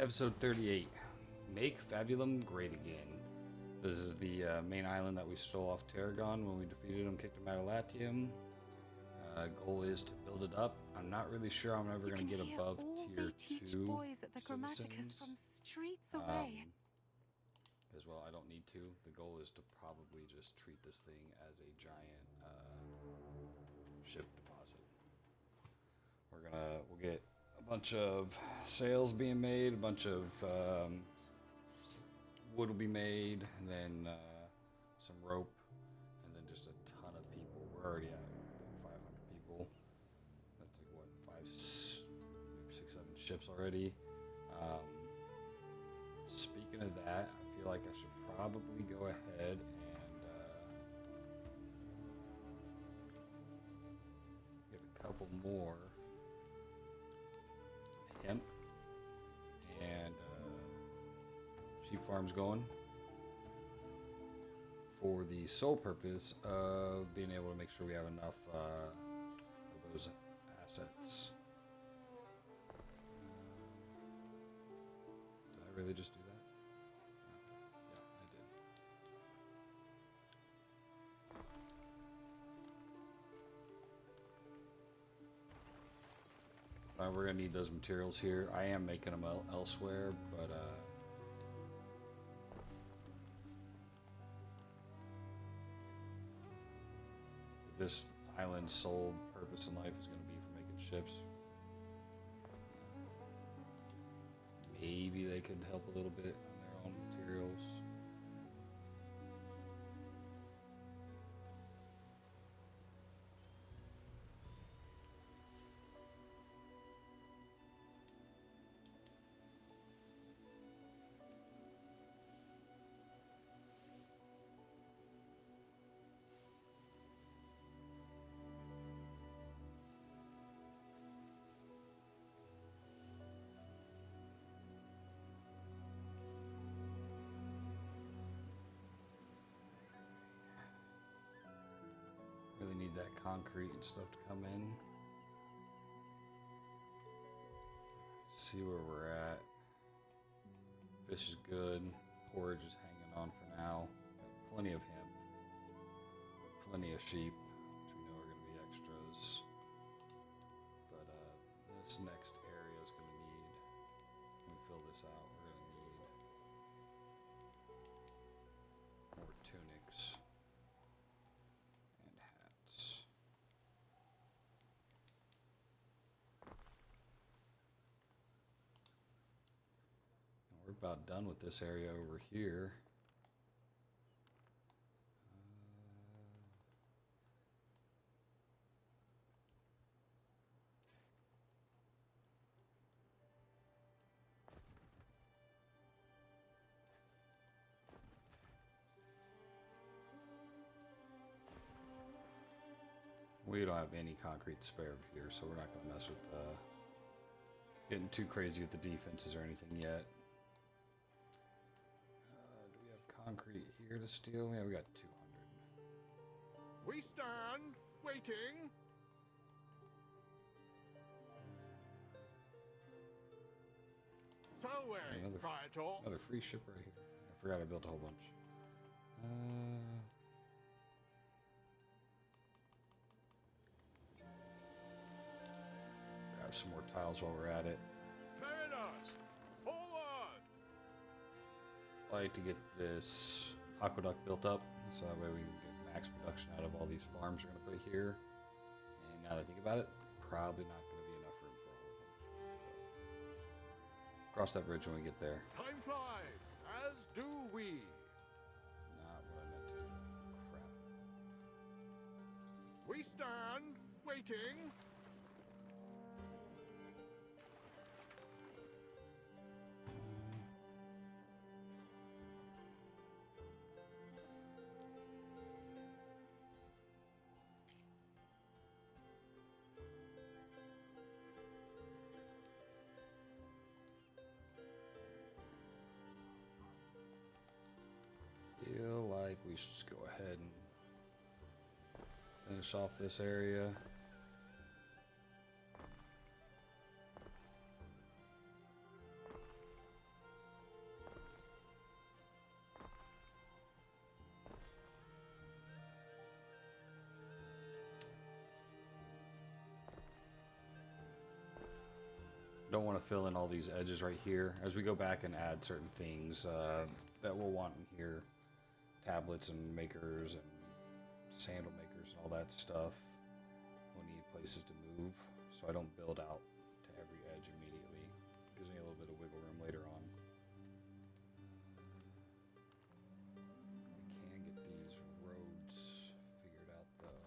Episode 38. Make Fabulum Great Again. This is the main island that we stole off Tarragons when we defeated them, kicked them out of Latium. Goal is to build it up. I'm not really sure I'm ever going to get above tier 2 boys at the Grammaticus from streets away. As well, I don't need to. The goal is to probably just treat this thing as a giant ship deposit. We'll get a bunch of sails being made, a bunch of wood will be made, and then some rope, and then just a ton of people. We're already at like 500 people. That's like what, 5, 6, 7 ships already. Speaking of that, I feel like I should probably go ahead and get a couple more hemp and sheep farms going for the sole purpose of being able to make sure we have enough of those assets. Did I really just do that? Yeah, I did. We're gonna need those materials here. I am making them elsewhere, but this island's sole purpose in life is going to be for making ships. Maybe they could help a little bit on their own materials. Really need that concrete and stuff to come in. See where we're at. Fish is good. Porridge is hanging on for now. Got plenty of hemp. Plenty of sheep, which we know are going to be extras. But this next area is going to need, when we fill this out, we're going to need more tunics. We're about done with this area over here. We don't have any concrete spare over here, so we're not going to mess with getting too crazy with the defenses or anything yet. Do we have concrete here to steal? Yeah, we got 200. We stand waiting. Salway, another free ship right here. I forgot I built a whole bunch. Grab some more tiles while we're at it. Mariners, forward! I like to get this aqueduct built up, so that way we can get max production out of all these farms we're going to put here. And now that I think about it, probably not going to be enough room for all of them. So, cross that bridge when we get there. Time flies, as do we. Not what I meant to do. Crap. We stand waiting. Feel like we should just go ahead and finish off this area. don't want to fill in all these edges right here. As we go back and add certain things that we'll want in here, tablets and makers and sandal makers and all that stuff, we'll need places to move. So I don't build out to every edge immediately. It gives me a little bit of wiggle room later on. We can get these roads figured out though.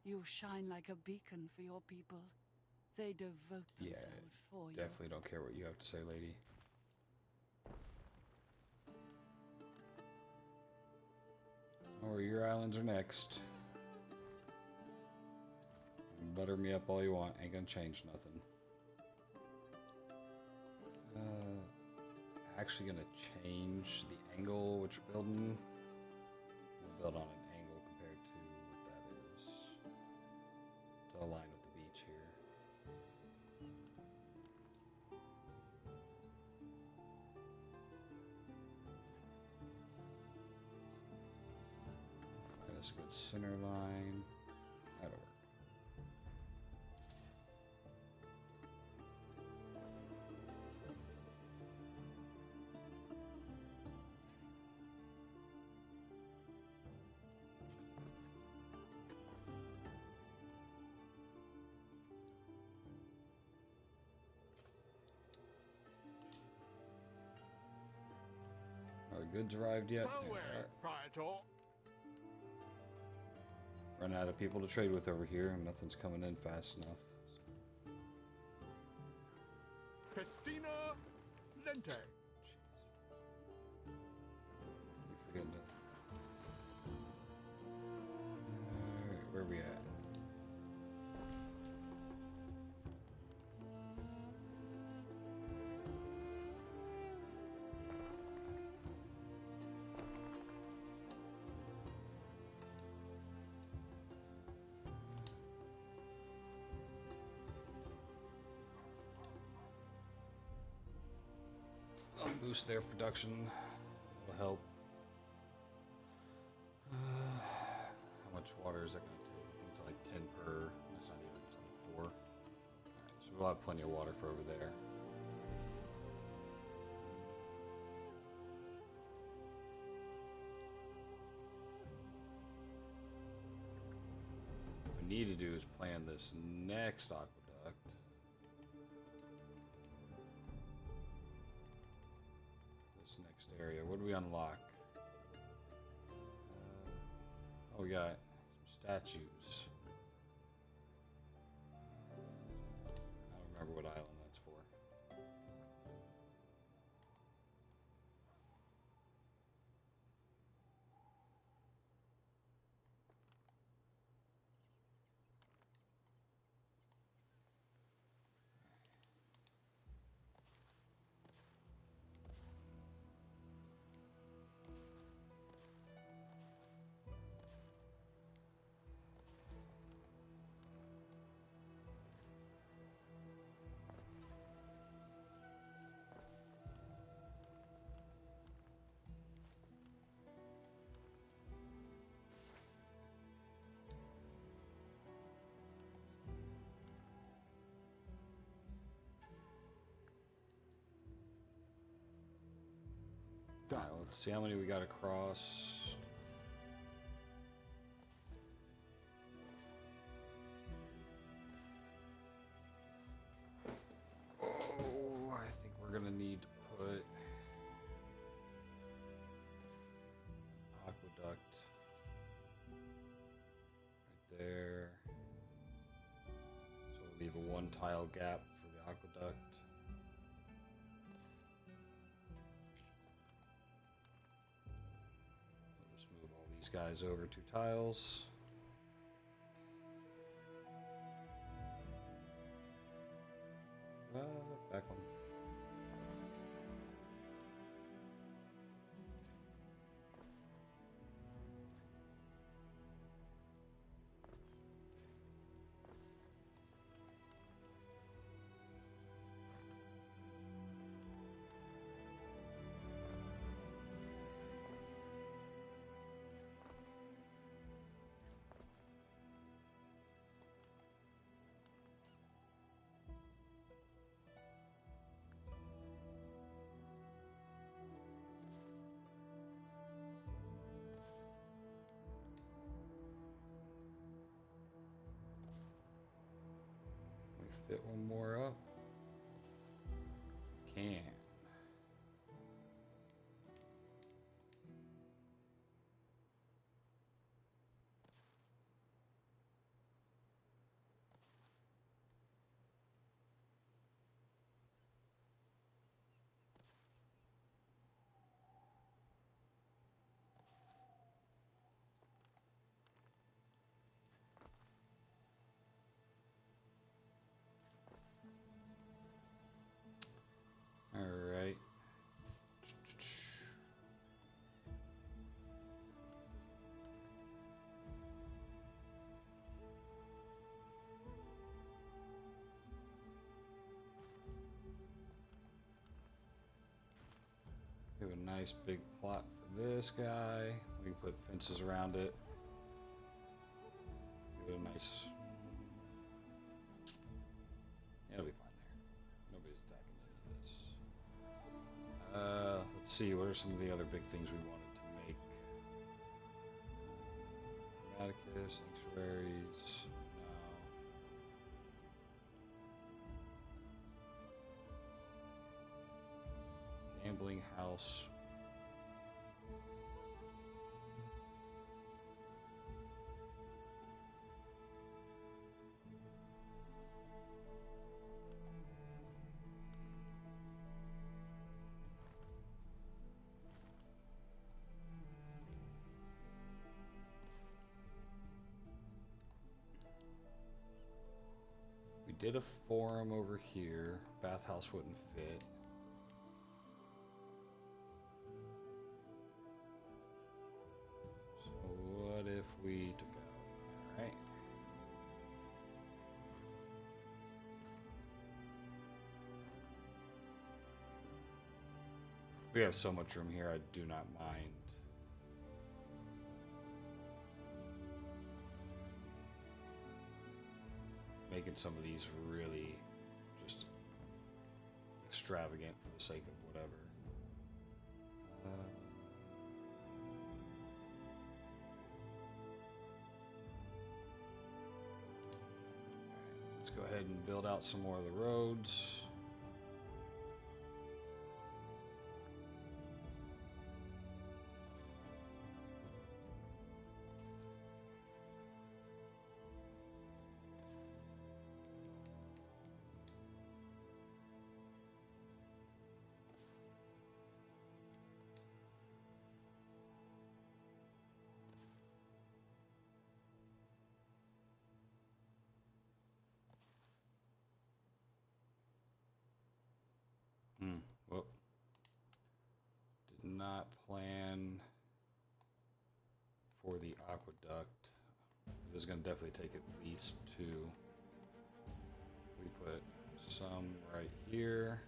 You shine like a beacon for your people. They devote themselves for you. Definitely don't care what you have to say, lady. Or your islands are next. Butter me up all you want. Ain't gonna change nothing. Actually gonna change the angle which building. We'll build on an angle compared to what that is. To align with the beach here. That's a good center line. That'll work. Our goods arrived yet? Farewell, There they are. Praetor. Run out of people to trade with over here, and nothing's coming in fast enough. Festina Lente. Keep forgetting to. Alright, where are we at? Boost their production will help. How much water is that going to take? I think it's like 10 per. That's not even, it's like 4. Alright, so we'll have plenty of water for over there. What we need to do is plan this next aqueduct. Next area. What do we unlock? Oh, we got some statues. I don't remember what island that's for. Alright, let's see how many we got across. Oh, I think we're gonna need to put aqueduct right there. So we'll leave a 1 tile gap for the aqueduct. These guys over 2 tiles. Back one. fit one more up? Can. All right. We have a nice big plot for this guy. We can put fences around it. Give it a nice. Yeah, it'll be fine there. Nobody's attacking any of this. Let's see. What are some of the other big things we wanted to make? Grammaticus, sanctuaries. No. Gambling house. We did a forum over here. Bathhouse wouldn't fit. So what if we took out? All right. We have so much room here, I do not mind. Making some of these really just extravagant for the sake of whatever. Alright, let's go ahead and build out some more of the roads. Well, did not plan for the aqueduct. It is going to definitely take at least 2. We put some right here.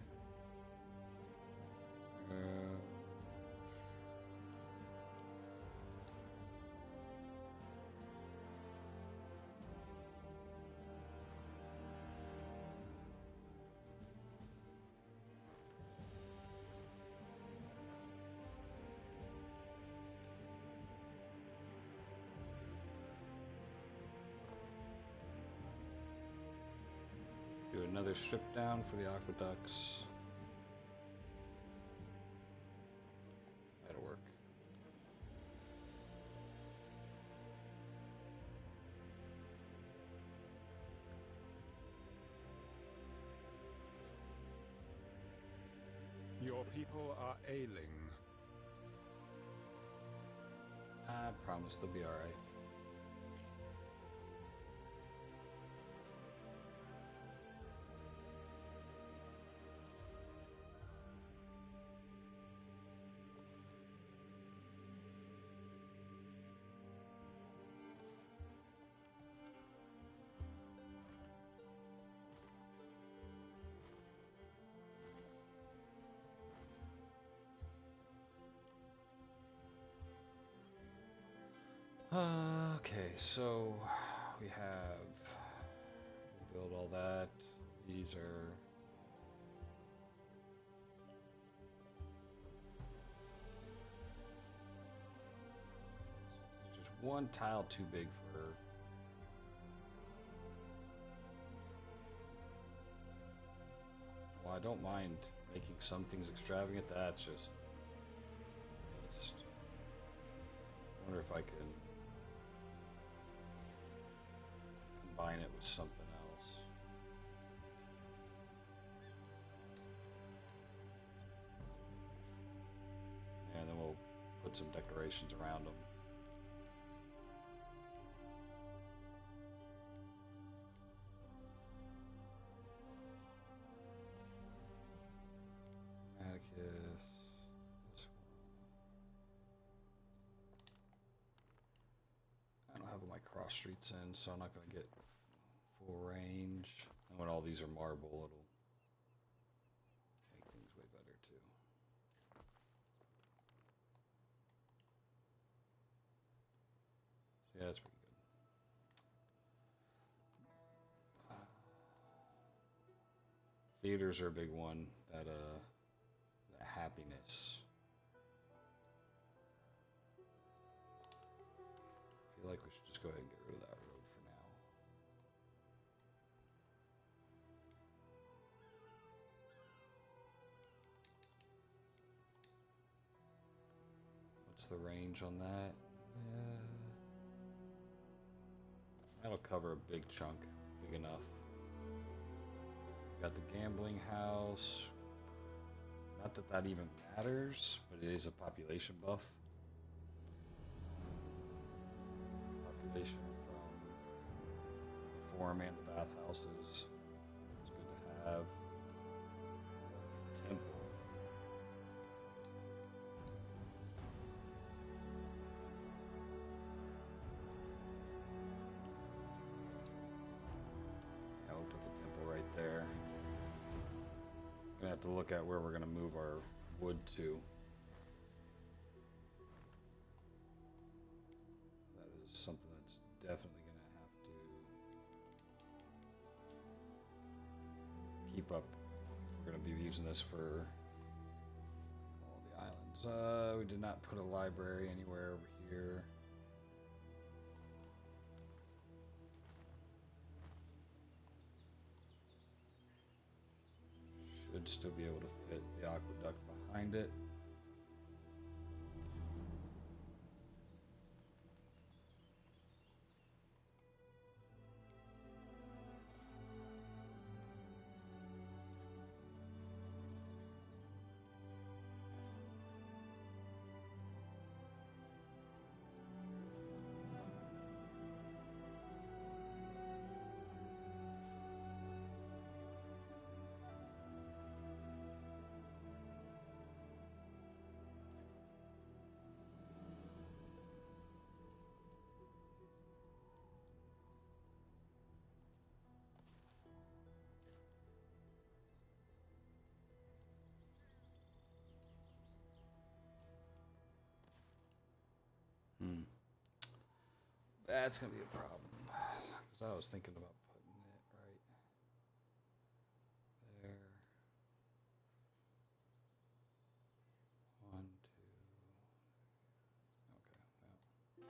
Do another strip down for the aqueducts. That'll work. Your people are ailing. I promise they'll be all right. Okay, so we have build all that. These are just one tile too big for her. I don't mind making some things extravagant. That's just waste. I wonder if I could combine it with something else. And then we'll put some decorations around them. Atticus. I don't have all my cross streets in, so I'm not going to get full range. And when all these are marble, it'll make things way better too. Yeah, that's pretty good. Theaters are a big one. That happiness. I feel like we should just go ahead and get rid of that road for now. What's the range on that? That'll cover a big chunk, big enough. Got the gambling house. Not that that even matters, but it is a population buff. Population from the forum and the bathhouses. It's good to have. Temple. Yeah, we'll put the temple right there. Gonna have to look at where we're gonna move our wood to. That is something that's definitely gonna have to keep up if we're gonna be using this for all the islands. We did not put a library anywhere over here. Should still be able to fit the aqueduct behind it. That's gonna be a problem, because I was thinking about putting it right there. 1, 2. Okay. Yeah.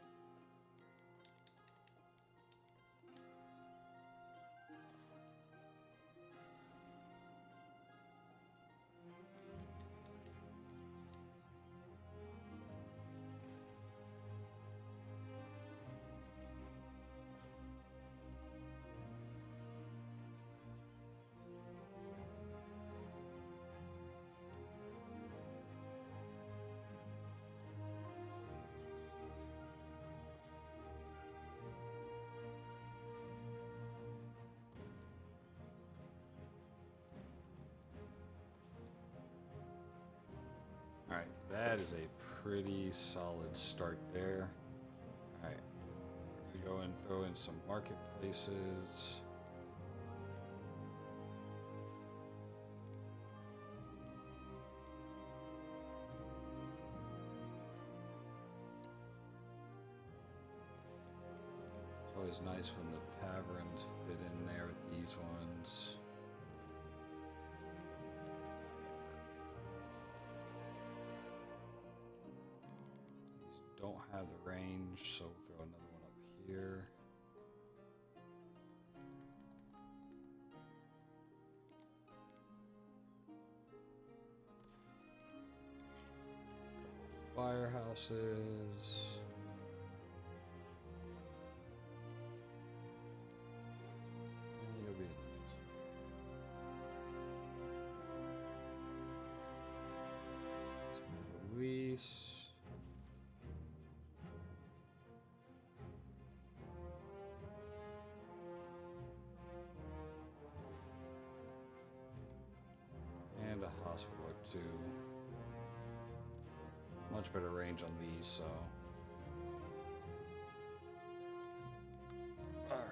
Alright, that is a pretty solid start there. Alright, we're going to go and throw in some marketplaces. It's always nice when the taverns fit in there with these ones. Don't have the range, so we'll throw another one up here. warehouses. You'll be in the next one. Release. And a hospital or two. Much better range on these, so. Alright.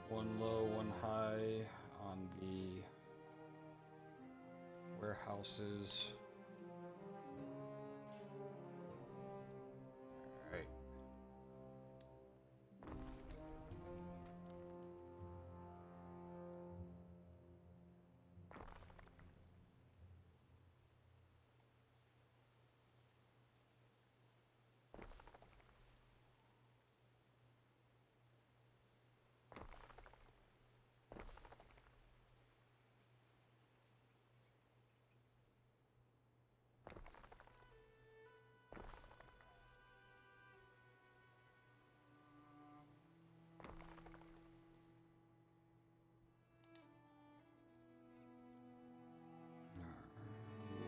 One low, one high on the warehouses. Alright.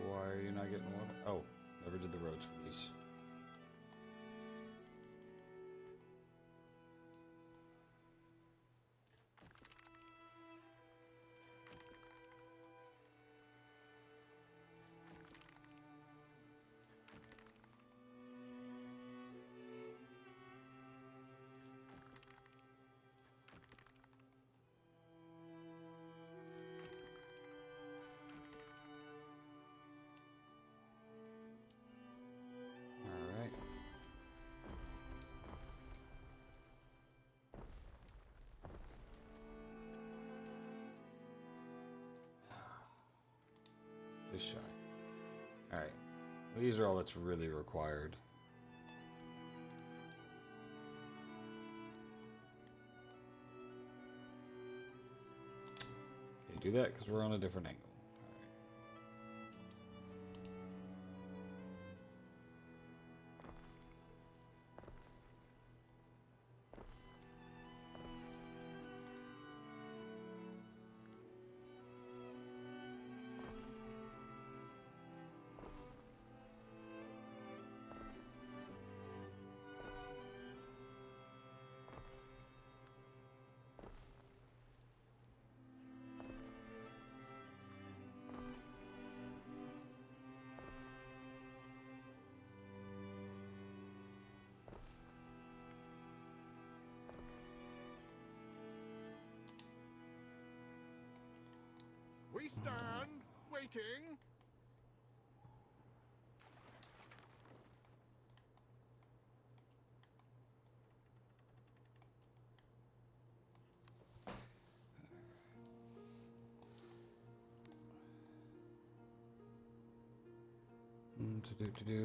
Why are you not getting water? Oh, never did the roads for these. Alright. Just shy. Alright. These are all that's really required. Okay, do that because we're on a different angle. We stand, waiting.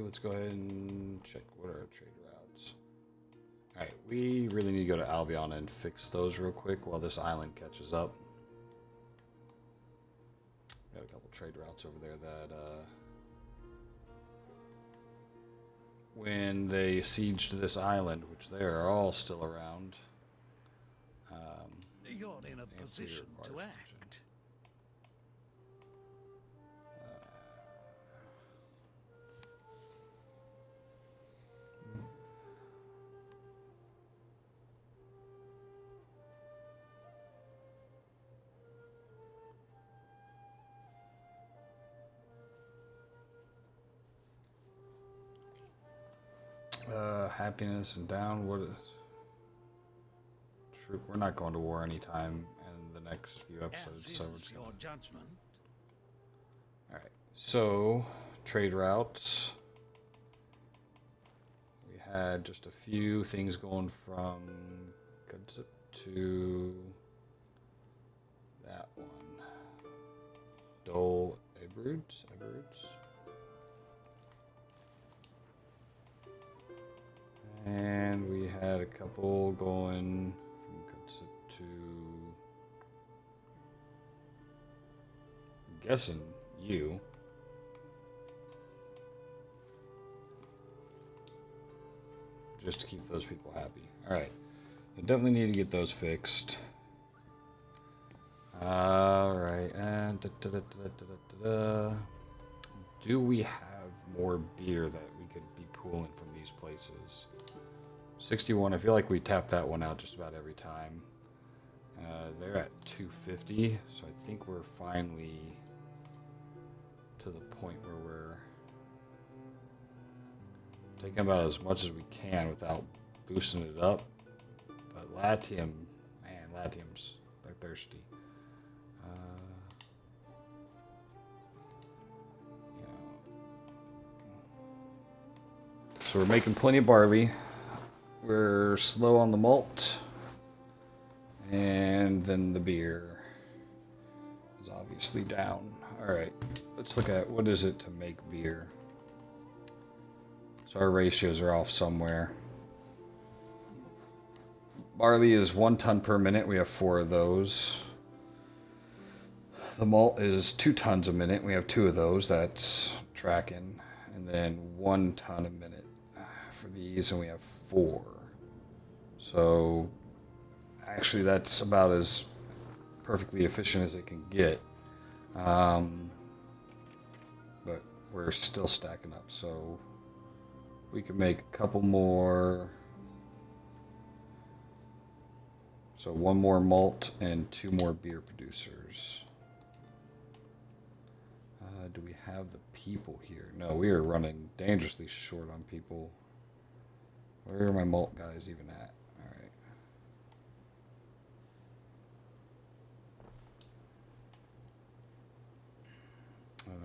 Let's go ahead and check what are our trade routes. Alright, we really need to go to Albion and fix those real quick while this island catches up. Got a couple trade routes over there that, when they sieged this island, which they are all still around, You're in a position to act. Happiness and down. What is? Troop. We're not going to war anytime in the next few episodes. As So is your judgment. all right. So trade routes. We had just a few things going from Gudzip to that one. Dole Eberts. And we had a couple going from Gudzip to guessing you. Just to keep those people happy. Alright. I definitely need to get those fixed. Alright. And do we have more beer that we could be pooling from these places? 61. I feel like we tap that one out just about every time. They're at 250, so I think we're finally to the point where we're taking about as much as we can without boosting it up. But Latium, man, Latium's, they're thirsty. So we're making plenty of barley. We're slow on the malt. And then the beer is obviously down. Alright, let's look at what is it to make beer. So our ratios are off somewhere. Barley is 1 ton per minute. We have 4 of those. The malt is 2 tons a minute. We have 2 of those. That's tracking. And then 1 ton a minute for these, and we have 4. So actually that's about as perfectly efficient as it can get. But we're still stacking up, so we can make a couple more. So 1 more malt and 2 more beer producers. Do we have the people here? No, we are running dangerously short on people. Where are my malt guys even at?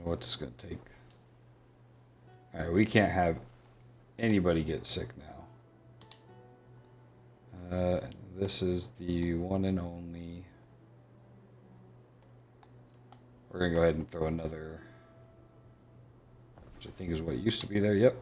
What's it going to take? Alright, we can't have anybody get sick now. This is the one and only. We're going to go ahead and throw another, which I think is what used to be there. Yep.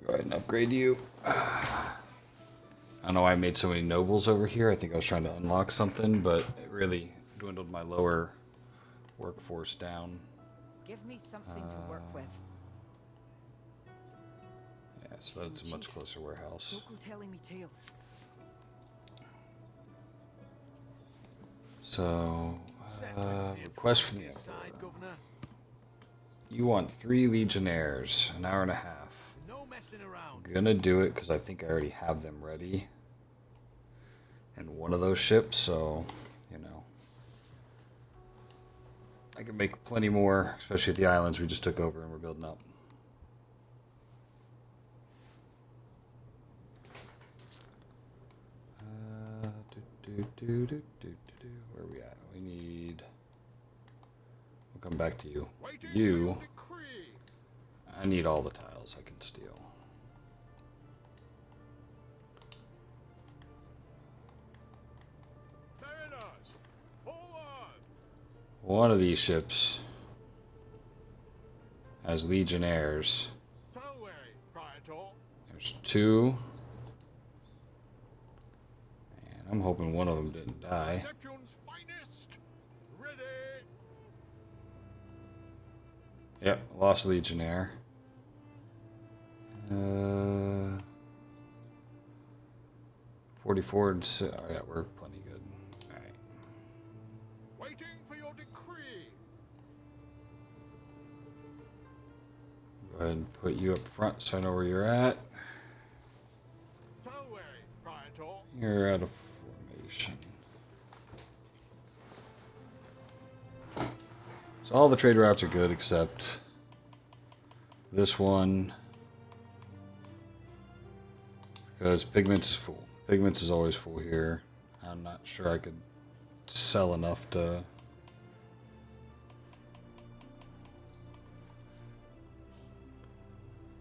Go ahead and upgrade you. I don't know why I made so many nobles over here. I think I was trying to unlock something, but it really dwindled my lower workforce down. Give me something to work with. Yeah, so that's a much closer warehouse. Don't go telling me tales. So, request from the Emperor. You want 3 legionnaires, an hour and a half. I'm gonna do it because I think I already have them ready. And one of those ships, so, you know. I can make plenty more, especially at the islands we just took over and we're building up. Where are we at? We need. We'll come back to you. You. I need all the tiles I can steal. One of these ships has legionnaires. There's 2. And I'm hoping one of them didn't die. Yep, lost legionnaire. 44 and 6. Oh yeah, we're plenty good. Alright. Waiting for your decree. Go ahead and put you up front so I know where you're at. You're out of formation. So all the trade routes are good except this one. Because Pigments is full. Pigments is always full here. I'm not sure I could sell enough to...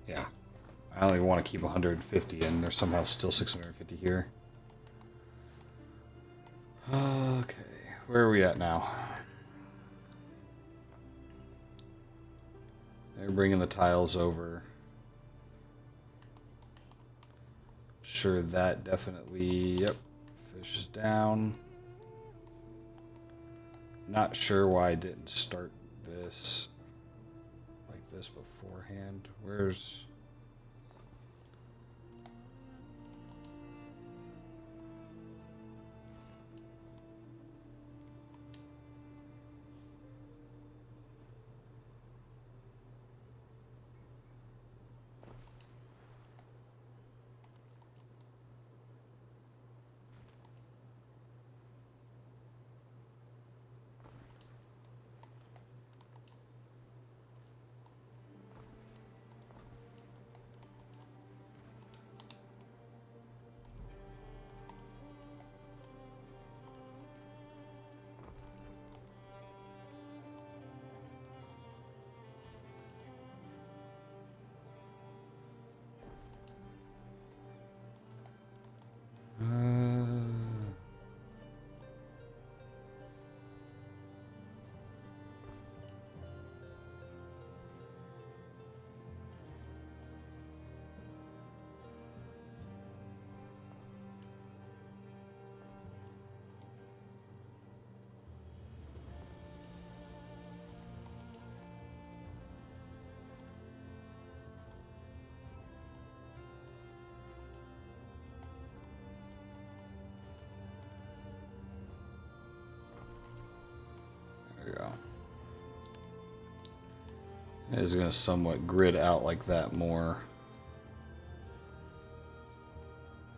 Yeah. I only want to keep 150 and there's somehow still 650 here. Okay. Where are we at now? They're bringing the tiles over. Sure, that definitely, yep, fish is down. Not sure why I didn't start this like this beforehand. Where's... It's going to somewhat grid out like that more.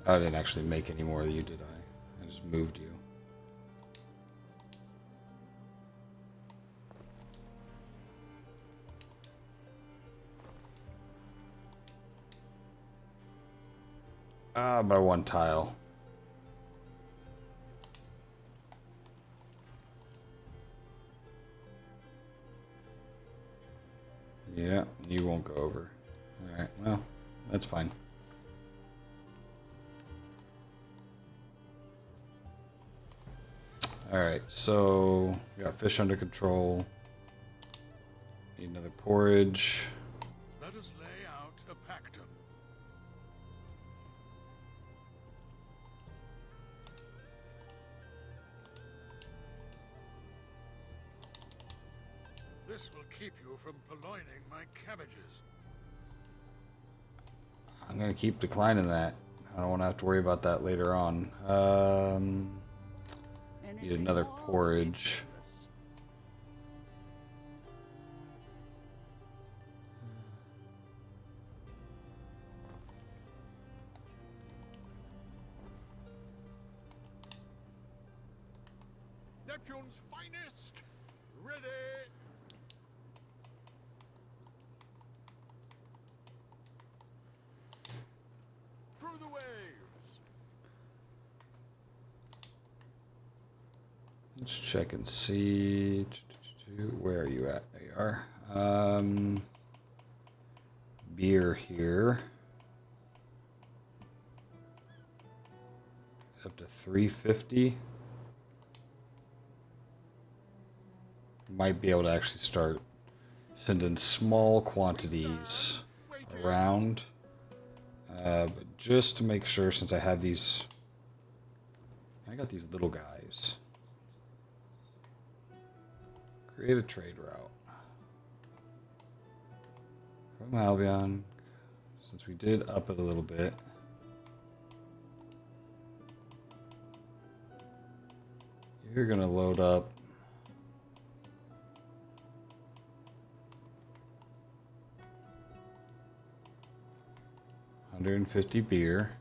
I didn't actually make any more of you, did I? I just moved you. By one tile. Yeah, you won't go over. Alright, well, that's fine. Alright, so we got fish under control. Need another porridge. Let us lay out a pactum. This will keep you from purloining my cabbages. I'm gonna keep declining that. I don't want to have to worry about that later on. Need another porridge. Neptune's finest, ready. Through the waves. Let's check and see. Where are you at? There you are. Beer here. Up to 350. Might be able to actually start sending small quantities around. But just to make sure, since I have these, I got these little guys. Create a trade route from Albion, since we did up it a little bit. You're gonna load up $150 beer.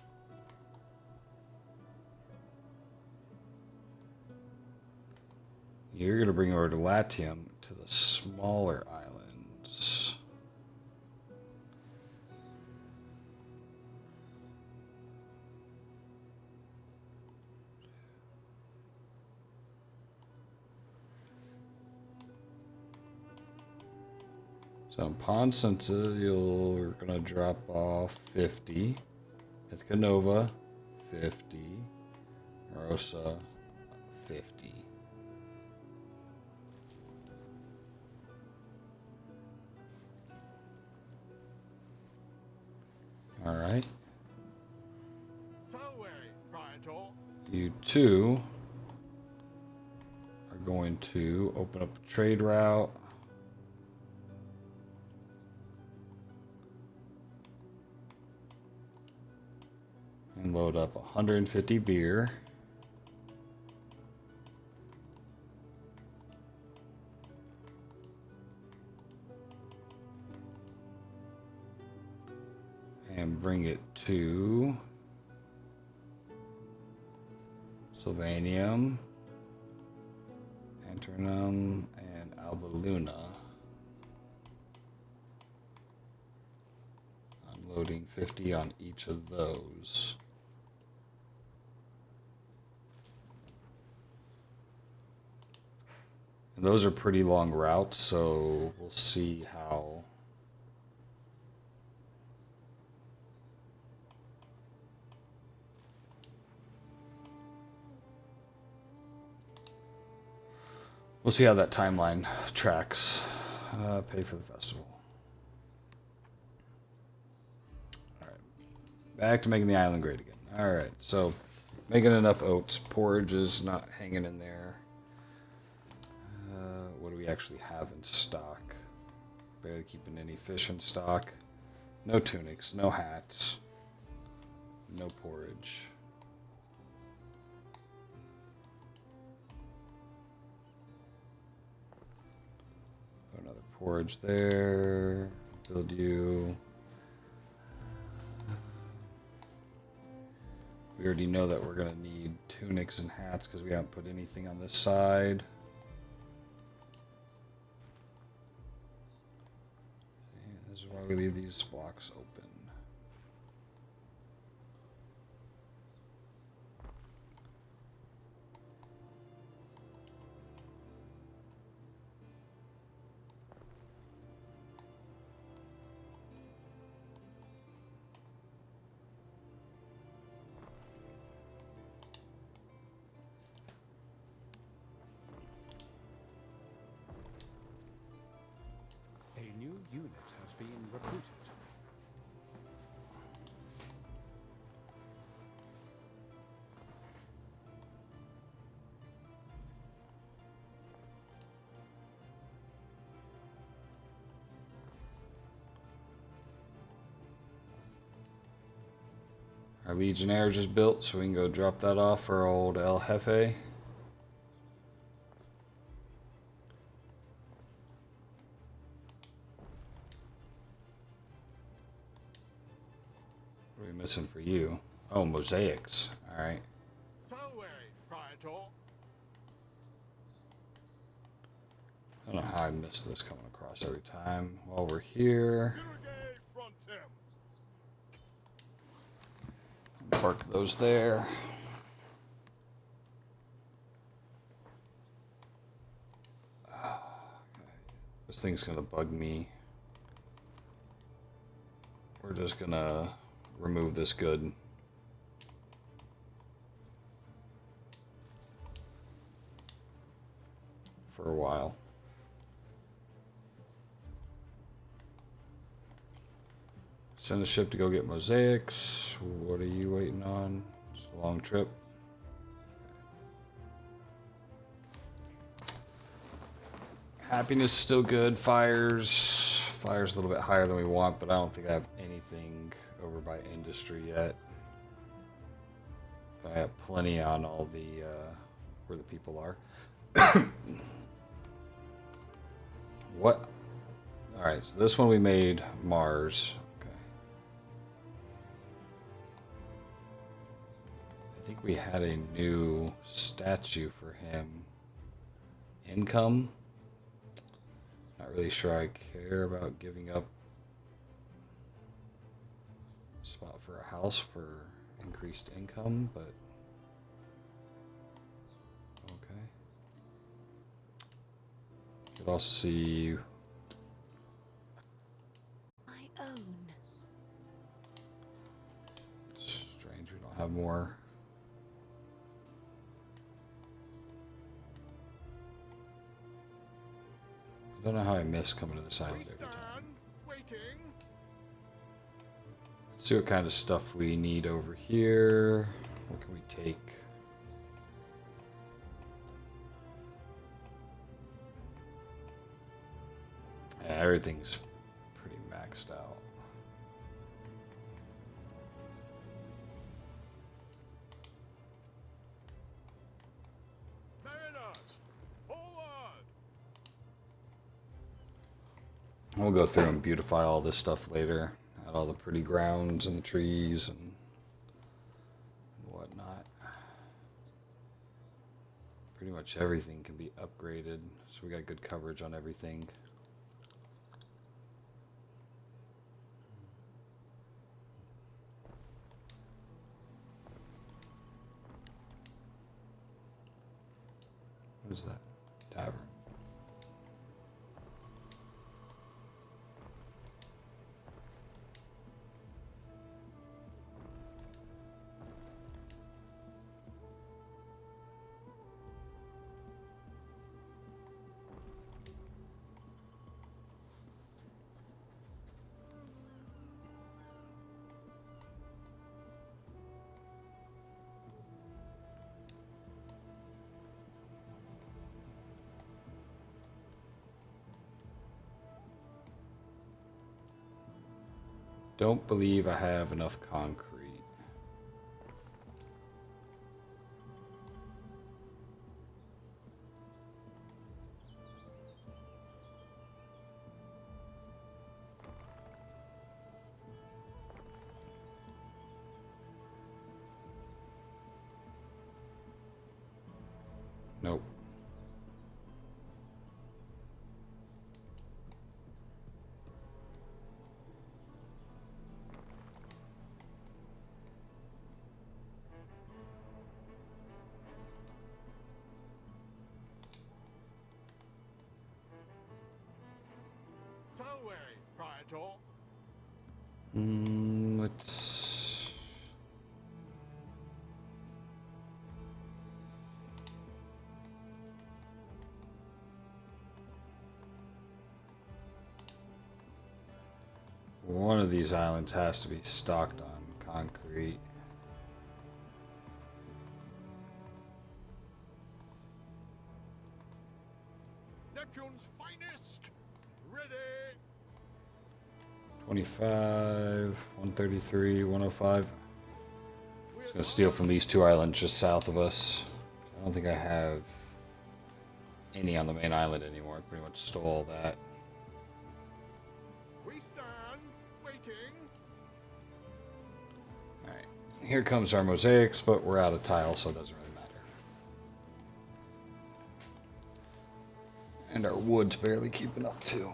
You're going to bring over to Latium to the smaller islands. So in Ponsensa, you're going to drop off 50. Ithacanova, 50. Marosa, 50. All right. Salve, Praetor. You two are going to open up a trade route. And load up 150 beer. And bring it to Sylvanium, Anternum, and Albaluna. Unloading 50 on each of those. And those are pretty long routes, so we'll see how. We'll see how that timeline tracks. Pay for the festival. Alright. Back to making the island great again. Alright, so making enough oats. Porridge is not hanging in there. What do we actually have in stock? Barely keeping any fish in stock. No tunics, no hats, no porridge. Another porridge there. Build you. We already know that we're going to need tunics and hats because we haven't put anything on this side. And this is why we leave these blocks open. A new unit has been recruited. Our Legionnaire just built, so we can go drop that off for old El Jefe. What are we missing for you? Oh, mosaics. Alright. Salve, Praetor. I don't know how I miss this coming across every time. While we're here, Virgae frontem. park those there. This thing's gonna bug me. We're just gonna remove this good. For a while. Send a ship to go get mosaics. What are you waiting on? It's a long trip. Happiness is still good. Fire's a little bit higher than we want, but I don't think I have anything over by industry yet. But I have plenty on all the where the people are. What? All right, so this one we made Mars. Okay. I think we had a new statue for him. Income. Not really sure I care about giving up a spot for a house for increased income, but okay. You could also see My own. strange we don't have more. I don't know how I miss coming to this island We every time. stand waiting. Let's See what kind of stuff we need over here. What can we take? Yeah, everything's pretty maxed out. Mariners, forward! We'll go through and beautify all this stuff later. Add all the pretty grounds and trees and whatnot. Pretty much everything can be upgraded, so we got good coverage on everything. What is that? Tavern. Don't believe I have enough concrete. Nope. Salway, Praetor. Let's. One of these islands has to be stocked on concrete. Neptune's finest. Ready. 25, 133, 105. Just gonna steal from these two islands just south of us. I don't think I have any on the main island anymore. I pretty much stole all that. We stand, waiting. Alright, here comes our mosaics, but we're out of tile, so it doesn't really matter. And our wood's barely keeping up too.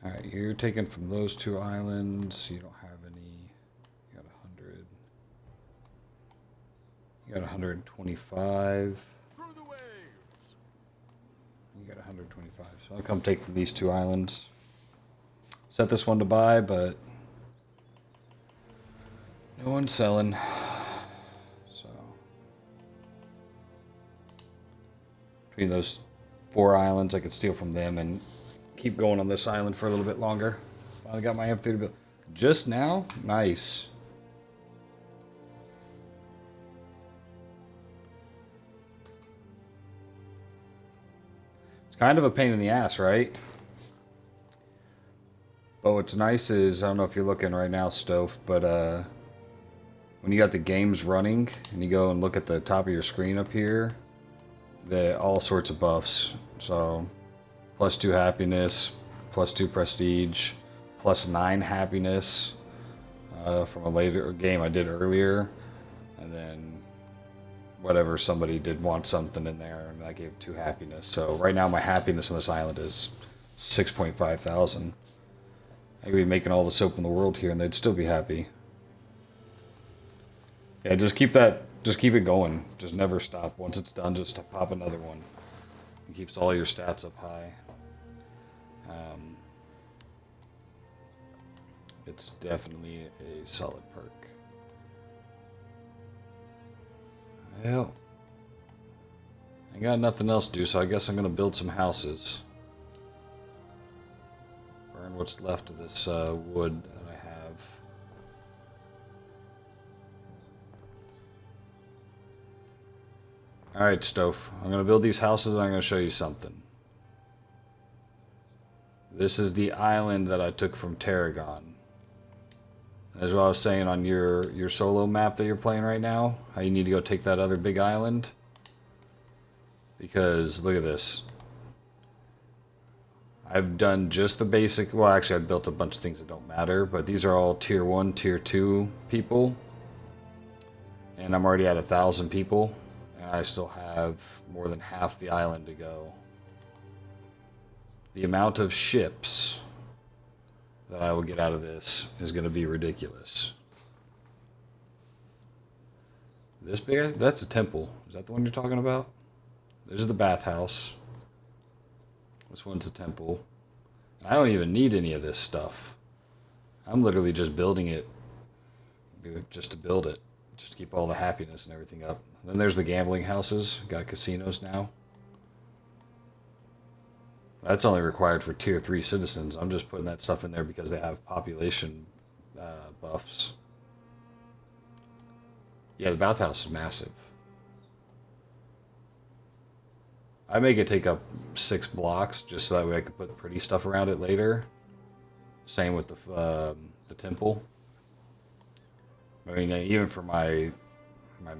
Alright, you're taken from those two islands. You don't have any. You got 100. You got 125. Through the waves. You got 125. So I'll come take from these two islands. Set this one to buy, but no one's selling. So between those 4 islands, I could steal from them and keep going on this island for a little bit longer. Finally got my amphitheater built. Just now? Nice. It's kind of a pain in the ass, right? But what's nice is, I don't know if you're looking right now, Stove, but when you got the games running and you go and look at the top of your screen up here, all sorts of buffs. So +2 happiness, +2 prestige, +9 happiness from a later game I did earlier, and then whatever, somebody did want something in there, and I gave 2 happiness. So right now my happiness on this island is 6.5 thousand. I could be making all the soap in the world here, and they'd still be happy. Yeah, just keep it going. Just never stop. Once it's done, just pop another one. It keeps all your stats up high. it's definitely a solid perk. Well, I got nothing else to do, so I guess I'm gonna build some houses. Burn what's left of this wood that I have. Alright, Stove. I'm gonna build these houses and I'm gonna show you something. This is the island that I took from Tarragon. As what I was saying on your solo map that you're playing right now, how you need to go take that other big island. Because, look at this. I've done just the basic, well actually I've built a bunch of things that don't matter, but these are all tier 1, tier 2 people. And I'm already at 1,000 people. And I still have more than half the island to go. The amount of ships that I will get out of this is going to be ridiculous. This big, that's a temple. Is that the one you're talking about? There's the bathhouse. This one's a temple. I don't even need any of this stuff. I'm literally just building it just to build it. Just to keep all the happiness and everything up. Then there's the gambling houses. Got casinos now. That's only required for tier 3 citizens. I'm just putting that stuff in there because they have population buffs. Yeah, the bathhouse is massive. I make it take up 6 blocks just so that way I could put pretty stuff around it later. Same with the temple. I mean, even for my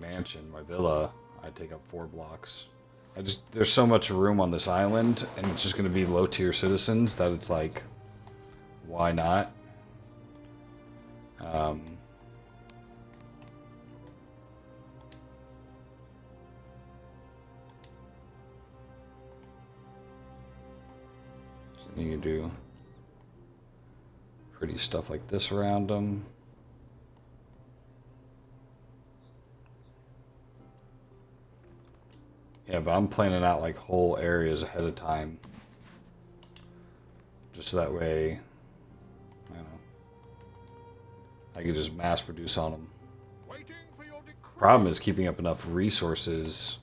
mansion, my villa, I take up 4 blocks. There's so much room on this island, and it's just going to be low tier citizens that it's like, why not? So you can do pretty stuff like this around them. Yeah, but I'm planning out like whole areas ahead of time. Just so that way, I don't know, I can just mass produce on them. Waiting for your decree. Problem is keeping up enough resources,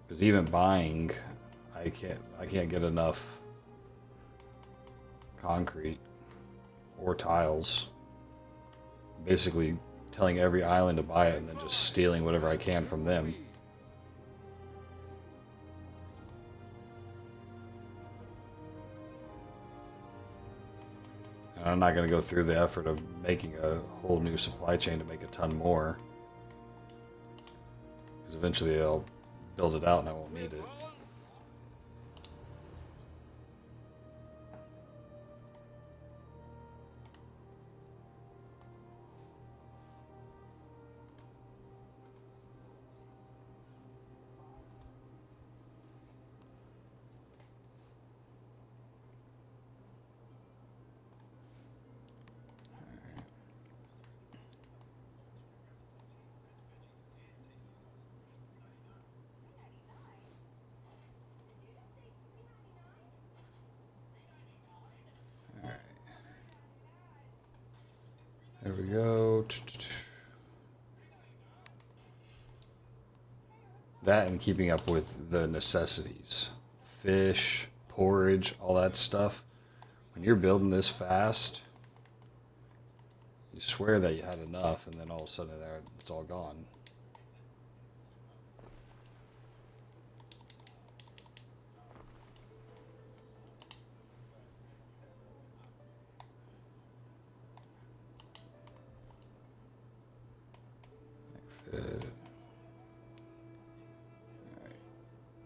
because even buying, I can't get enough concrete or tiles. Basically telling every island to buy it and then just stealing whatever I can from them. And I'm not going to go through the effort of making a whole new supply chain to make a ton more. Because eventually I'll build it out and I won't need it. There we go. That and keeping up with the necessities. Fish, porridge, all that stuff. When you're building this fast, you swear that you had enough, and then all of a sudden it's all gone. Alright.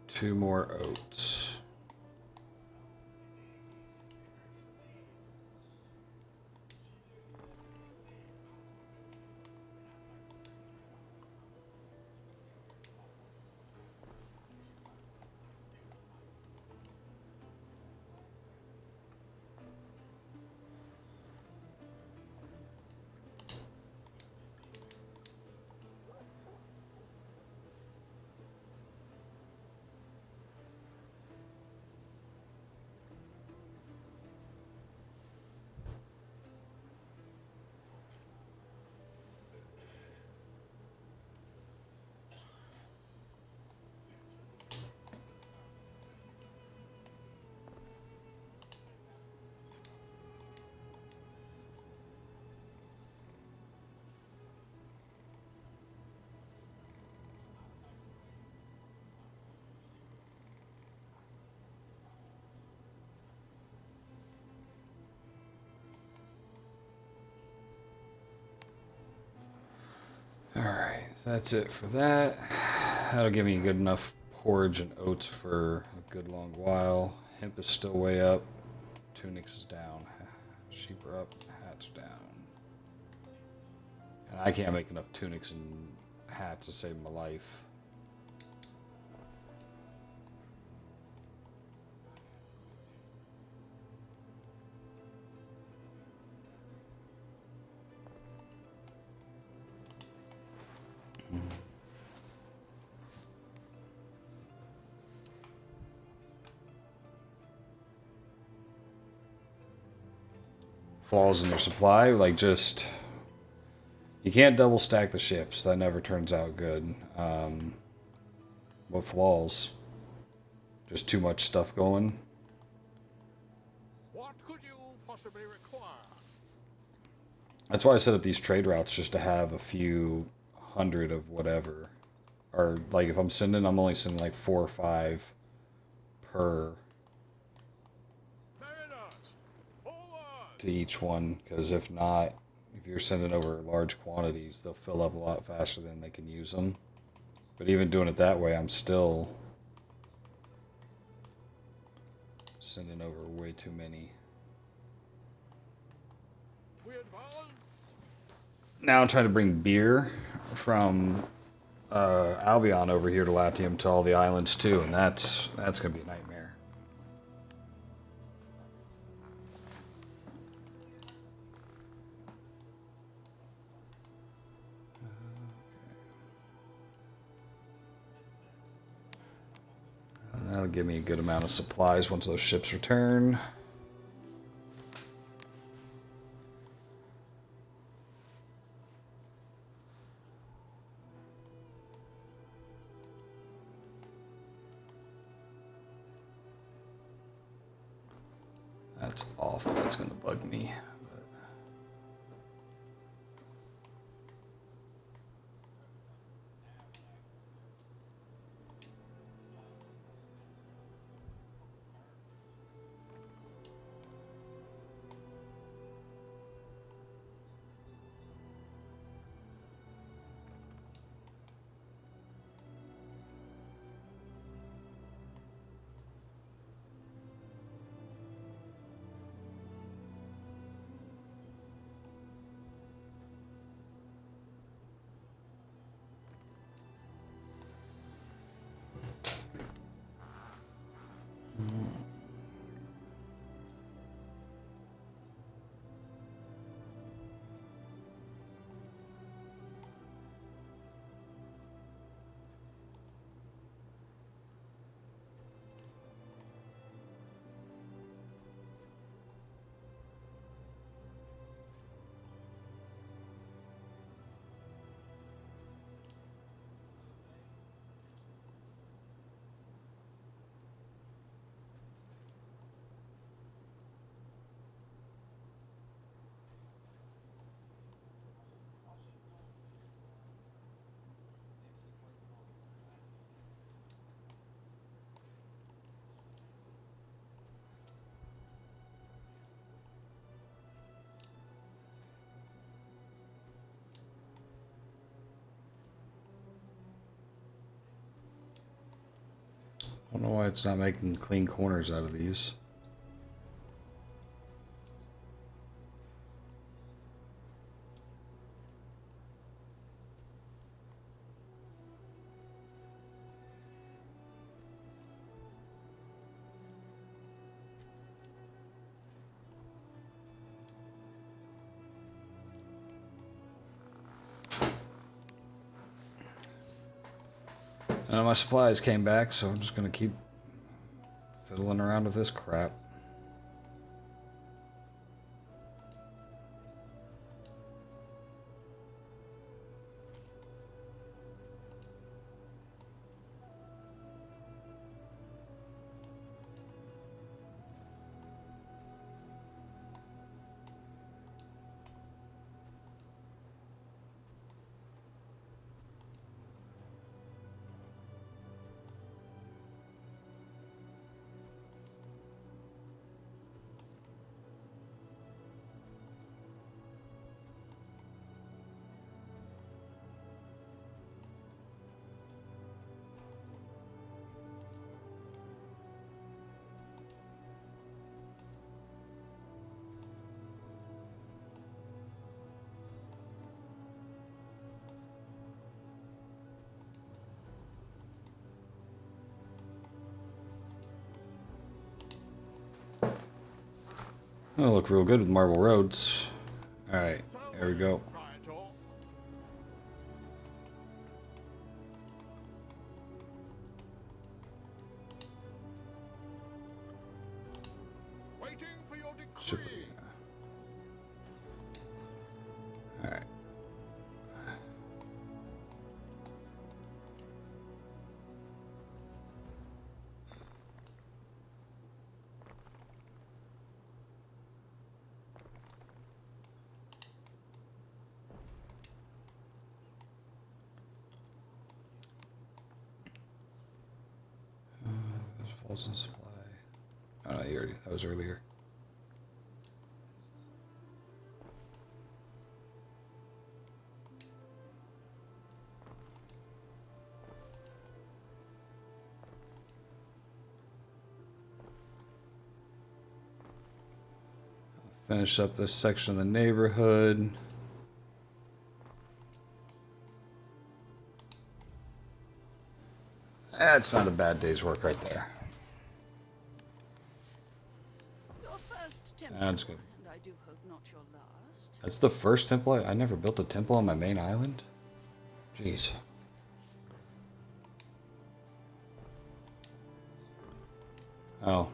2 more oats. so that's it for that. That'll give me good enough porridge and oats for a good long while. Hemp is still way up. Tunics is down. Sheep are up. Hats down. And I can't make enough tunics and hats to save my life. Falls in their supply, like just you can't double stack the ships. That never turns out good. What flaws? Just too much stuff going. What could you possibly require? That's why I set up these trade routes just to have a few hundred of whatever. Or like if I'm sending, I'm only sending like 4 or 5 per to each one, because if not, if you're sending over large quantities, they'll fill up a lot faster than they can use them. But even doing it that way, I'm still sending over way too many. Now I'm trying to bring beer from Albion over here to Latium to all the islands too, and that's gonna be a nightmare. That'll give me a good amount of supplies once those ships return. That's off. That's going to bug me. I don't know why it's not making clean corners out of these. None of my supplies came back, so I'm just going to keep fiddling around with this crap. That'll look real good with marble roads. Alright, there we go. Proprietor. Waiting for your Should decree. be. Alright. Falls in supply. Oh, no, you already, that was earlier. Finish up this section of the neighborhood. That's not a bad day's work right there. Your first temple, That's good. and I do hope not your last. That's the first temple. I never built a temple on my main island. Jeez. Oh.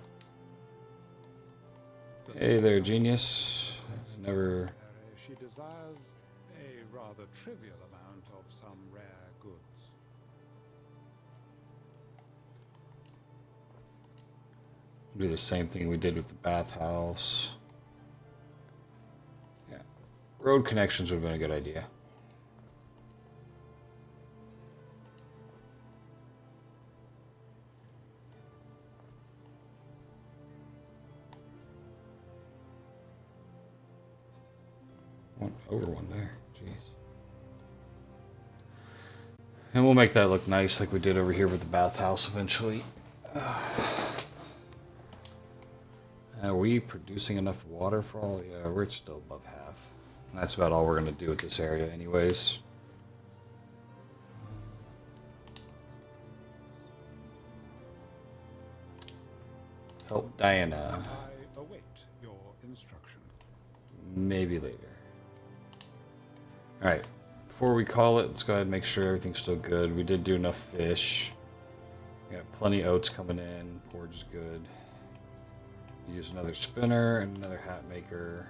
Hey there, genius. Never. She desires a rather trivial amount of some rare goods. Do the same thing we did with the bathhouse. Yeah. Road connections would have been a good idea. One over one there. Jeez. And we'll make that look nice like we did over here with the bathhouse eventually. Are we producing enough water for all? Yeah, we're still above half. And that's about all we're going to do with this area anyways. Help Diana. I await your instruction. Maybe later. Alright. Before we call it, let's go ahead and make sure everything's still good. We did do enough fish. We got plenty of oats coming in. Porridge is good. Use another spinner and another hat maker.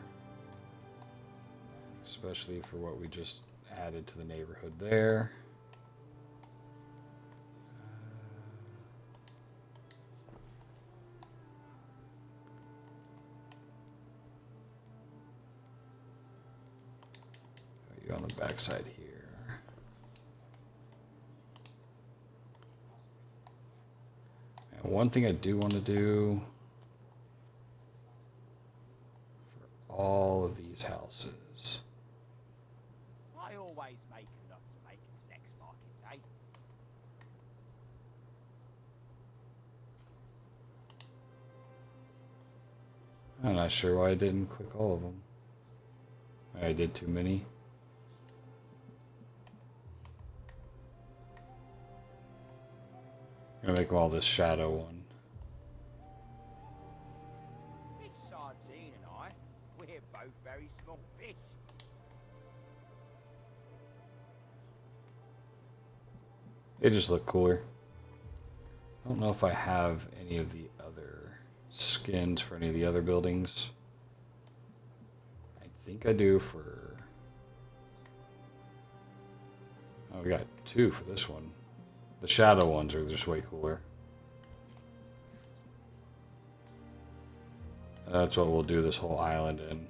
Especially for what we just added to the neighborhood there. You on the backside here. And one thing I do want to do for all of these houses. I always make enough to make it next market day. I'm not sure why I didn't click all of them. I did too many. I'm gonna make them all this shadow one. This sardine and I, we're both very small fish. They just look cooler. I don't know if I have any of the other skins for any of the other buildings. I think I do for... Oh, we got two for this one. The shadow ones are just way cooler. That's what we'll do this whole island in.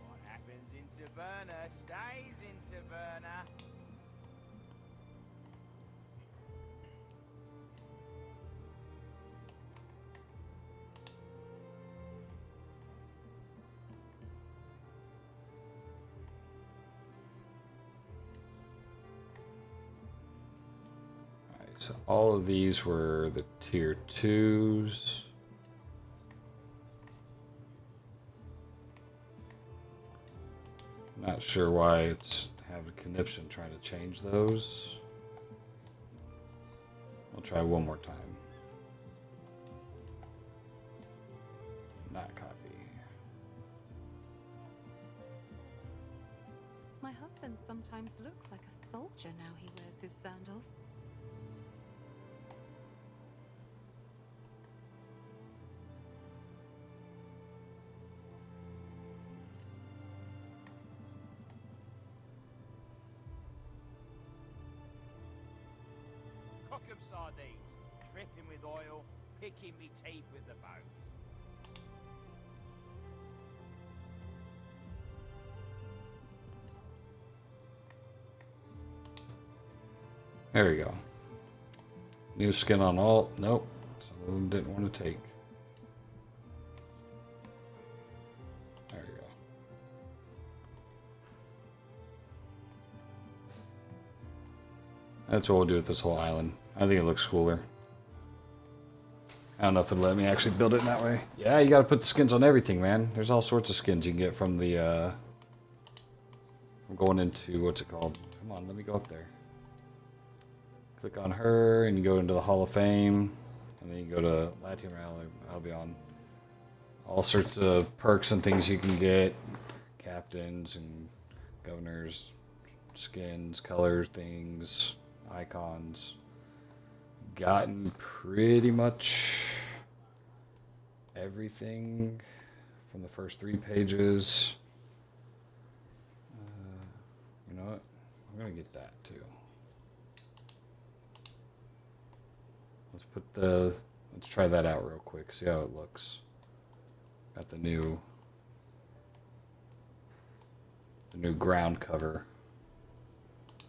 What happens in Taverna stays in Taverna. Alright, so all of these were the tier 2s. Not sure why it's have a conniption trying to change those. We'll try one more time. Not copy. My husband sometimes looks like a soldier now he wears his sandals. Cook 'em sardines, dripping with oil, picking me teeth with the bones. There we go. New skin on alt. Nope. Some of them didn't want to take. There we go. That's what we'll do with this whole island. I think it looks cooler. I don't know if it'll let me actually build it in that way. Yeah, you gotta put the skins on everything, man. There's all sorts of skins you can get from the, I'm going into, what's it called? Come on, let me go up there. Click on her, and you go into the Hall of Fame, and then you go to Latium or Albion. All sorts of perks and things you can get. Captains and governors, skins, color things, icons. Gotten pretty much everything from the first 3 pages. You know what? I'm going to get that too. Let's try that out real quick, see how it looks. Got the new ground cover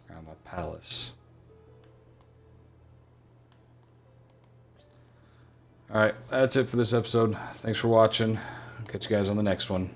around my palace. Alright, that's it for this episode. Thanks for watching. Catch you guys on the next one.